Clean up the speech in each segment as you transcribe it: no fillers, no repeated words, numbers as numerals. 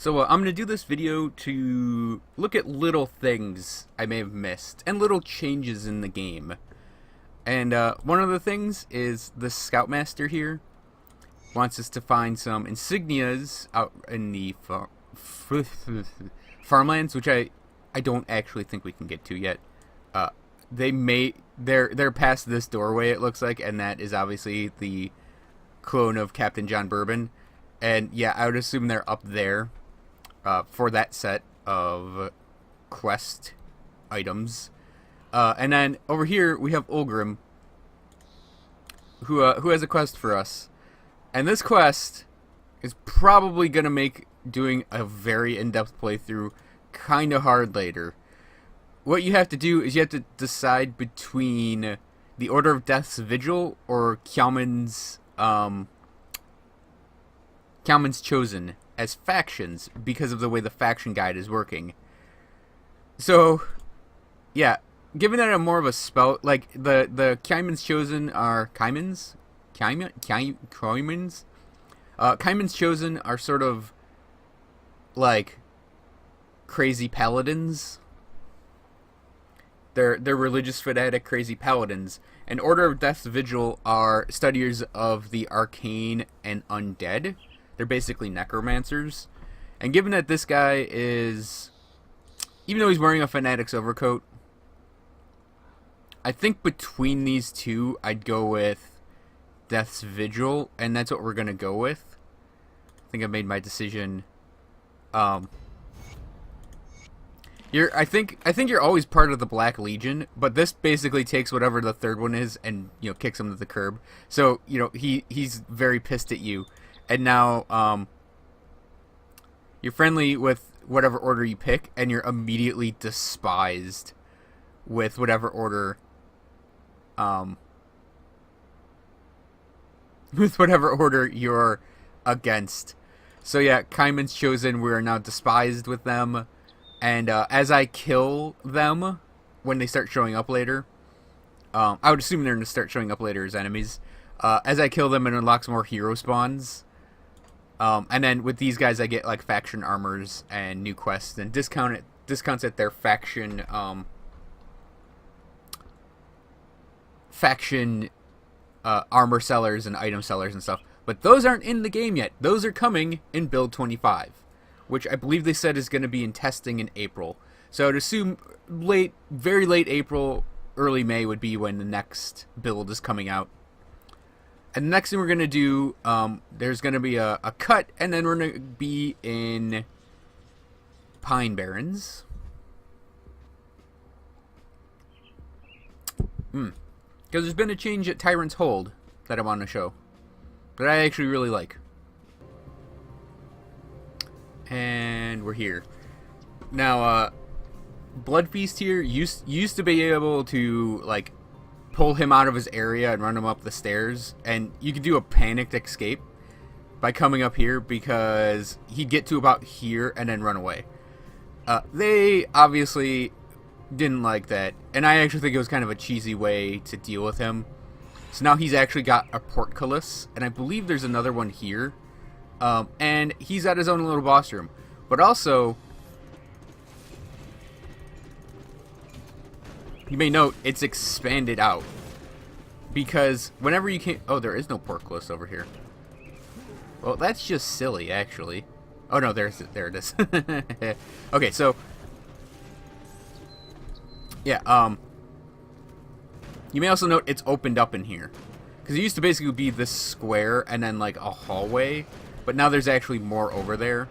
I'm going to do this video to look at little things I may have missed and little changes in the game. And one of the things is the Scoutmaster here wants us to find some insignias out in the farmlands, which I don't actually think we can get to yet. They're past this doorway, it looks like, and that is obviously the clone of Captain John Bourbon. And yeah, I would assume they're up there. For that set of quest items. And then over here we have Ulgrim, who has a quest for us. And this quest is probably going to make doing a very in-depth playthrough kind of hard later. What you have to do is you have to decide between the Order of Death's Vigil or Kjallman's Chosen as factions because of the way the faction guide is working. So, yeah, given that I'm more of a spell, like the Kjallman's Chosen are Kjallman's Chosen are sort of like crazy paladins. They're religious fanatic crazy paladins. And Order of Death's Vigil are studiers of the arcane and undead. They're basically necromancers. And given that this guy is, even though he's wearing a fanatic's overcoat, I think between these two, I'd go with Death's Vigil, and that's what we're going to go with. I think I've made my decision. I think you're always part of the Black Legion, but this basically takes whatever the third one is and, kicks him to the curb. So, he's very pissed at you. And now, you're friendly with whatever order you pick, and you're immediately despised with whatever order, you're against. So yeah, Kjallman's Chosen, we are now despised with them, and as I kill them, when they start showing up later, I would assume they're going to start showing up later as enemies. As I kill them, it unlocks more hero spawns. And then with these guys, I get like faction armors and new quests and discounts at their faction armor sellers and item sellers and stuff. But those aren't in the game yet. Those are coming in build 25, which I believe they said is going to be in testing in April. So I'd assume very late April, early May would be when the next build is coming out. And the next thing we're going to do, there's going to be a cut, and then we're going to be in Pine Barrens. Because there's been a change at Tyrant's Hold that I want to show, that I actually really like. And we're here. Now, Bloodfeast here used to be able to, like, pull him out of his area and run him up the stairs, and you could do a panicked escape by coming up here because he'd get to about here and then run away. They obviously didn't like that, and I actually think it was kind of a cheesy way to deal with him. So now he's actually got a portcullis, and I believe there's another one here, and he's at his own little boss room. But also, you may note it's expanded out, because whenever you can, oh, there is no portcullis over here. Well, that's just silly, actually. Oh no, there it is. Okay, so yeah, you may also note it's opened up in here, because it used to basically be this square and then like a hallway, but now there's actually more over there.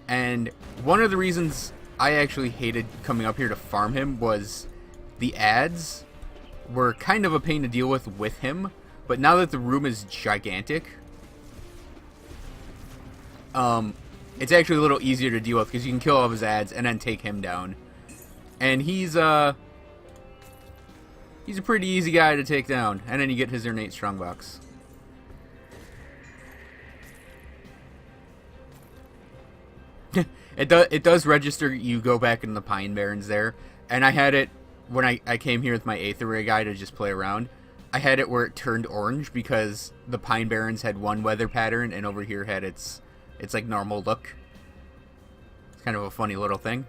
And one of the reasons I actually hated coming up here to farm him was the ads were kind of a pain to deal with him, but now that the room is gigantic, it's actually a little easier to deal with because you can kill all of his ads and then take him down. And he's a pretty easy guy to take down, and then you get his ornate strongbox. It does register you go back in the Pine Barrens there, and I had it when I came here with my Aether guy to just play around. I had it where it turned orange because the Pine Barrens had one weather pattern, and over here had its like normal look. Kind of a funny little thing.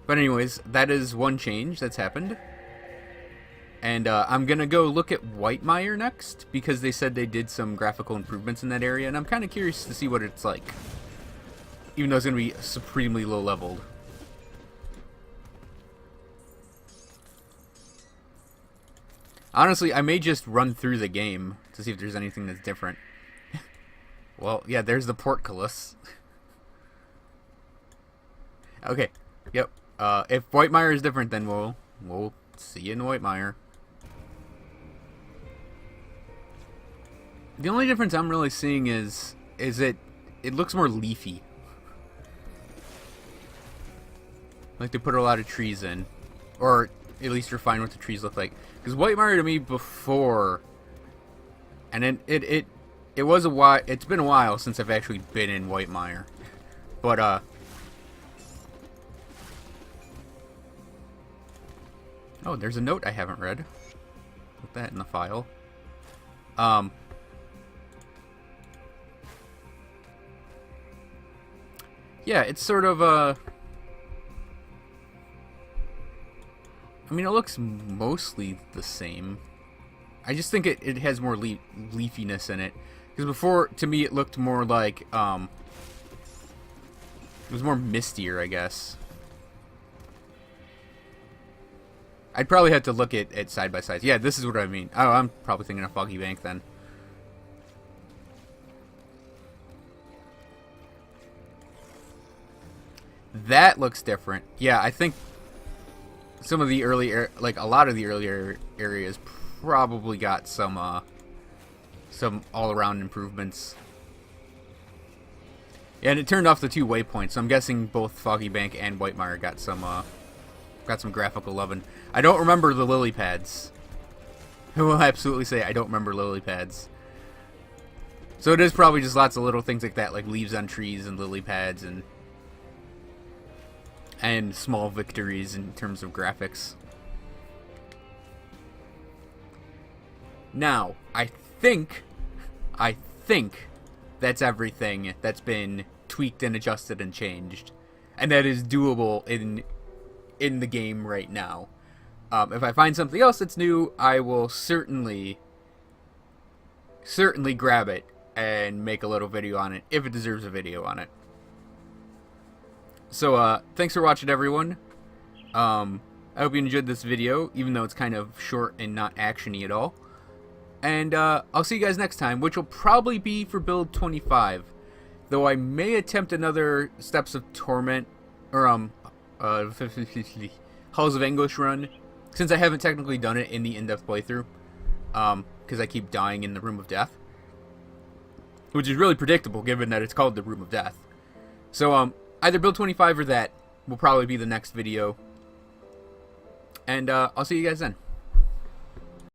But anyways, that is one change that's happened. And I'm going to go look at Whitemire next, because they said they did some graphical improvements in that area, and I'm kind of curious to see what it's like. Even though it's going to be supremely low-leveled. Honestly, I may just run through the game to see if there's anything that's different. Well, yeah, there's the portcullis. Okay, yep. If Whitemire is different, then we'll see you in Whitemire. The only difference I'm really seeing is it looks more leafy. Like they put a lot of trees in, or at least refine what the trees look like. Because Whitemire to me before, and then it was a while. It's been a while since I've actually been in Whitemire, but oh, there's a note I haven't read. Put that in the file. Yeah, it's sort of I mean, it looks mostly the same. I just think it has more leafiness in it. Because before, to me, it looked more like, it was more mistier, I guess. I'd probably have to look at side by sides. Yeah, this is what I mean. Oh, I'm probably thinking of Foggy Bank then. That looks different. Yeah, I think some of the early, like a lot of the earlier areas probably got some all-around improvements. Yeah, and it turned off the 2 waypoints, so I'm guessing both Foggy Bank and Whitemire got some graphical loving. I don't remember the lily pads. I will absolutely say I don't remember lily pads. So it is probably just lots of little things like that, like leaves on trees and lily pads and small victories in terms of graphics. Now, I think that's everything that's been tweaked and adjusted and changed, and that is doable in the game right now. If I find something else that's new, I will certainly grab it and make a little video on it if it deserves a video on it. So, thanks for watching, everyone. I hope you enjoyed this video, even though it's kind of short and not action-y at all. And, I'll see you guys next time, which will probably be for build 25. Though I may attempt another Steps of Torment, or, Halls of Anguish run, since I haven't technically done it in the in-depth playthrough, because I keep dying in the Room of Death. Which is really predictable, given that it's called the Room of Death. So, either build 25 or that will probably be the next video. And, I'll see you guys then.